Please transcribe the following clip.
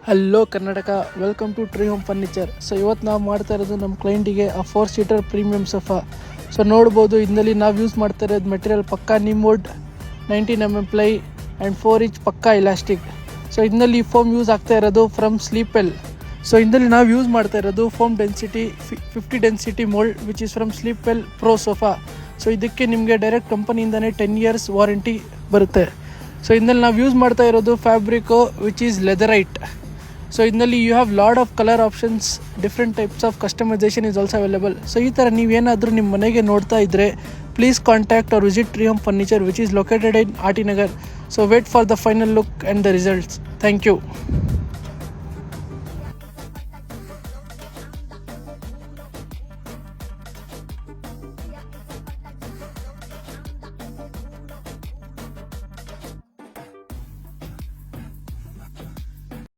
Hello Karnataka, welcome to Tree home Furniture. So ಇವತ್ತು ನಾವು ಮಾಡ್ತಾ ಇರೋದು ನಮ್ಮ ಕ್ಲೈಂಟಿಗೆ ಆ 4 ಸೀಟರ್ ಪ್ರೀಮಿಯಂ ಸೋಫಾ. ಸೊ ನೋಡ್ಬೋದು, ಇದರಲ್ಲಿ ನಾವು ಯೂಸ್ ಮಾಡ್ತಾ ಇರೋದು ಮೆಟೀರಿಯಲ್ ಪಕ್ಕಾ ನಿಮ್ವುಡ್ 19mm ಪ್ಲೈ ಆ್ಯಂಡ್ 4 ಇಂಚ್ ಪಕ್ಕಾ ಇಲಾಸ್ಟಿಕ್. ಸೊ ಇದರಲ್ಲಿ ಫೋಮ್ ಯೂಸ್ ಆಗ್ತಾ ಇರೋದು ಫ್ರಮ್ ಸ್ಲೀಪೆಲ್. ಸೊ ಇದರಲ್ಲಿ ನಾವು ಯೂಸ್ ಮಾಡ್ತಾ ಇರೋದು foam density 50 density mould which is from Sleepwell pro sofa. So ಇದಕ್ಕೆ ನಿಮಗೆ ಡೈರೆಕ್ಟ್ ಕಂಪನಿಯಿಂದನೇ 10 years ವಾರಂಟಿ ಬರುತ್ತೆ. ಸೊ ಇದರಲ್ಲಿ ನಾವು ಯೂಸ್ ಮಾಡ್ತಾ ಇರೋದು fabric which is leatherite. So ಇದರಲ್ಲಿ you have lot of colour options, different types of customisation is also available. So ಈ ಥರ ನೀವೇನಾದರೂ ನಿಮ್ಮ ಮನೆಗೆ ನೋಡ್ತಾ ಇದ್ದರೆ please contact or visit tree home furniture which is located in R T Nagar. So wait for the final look and the results. Thank you.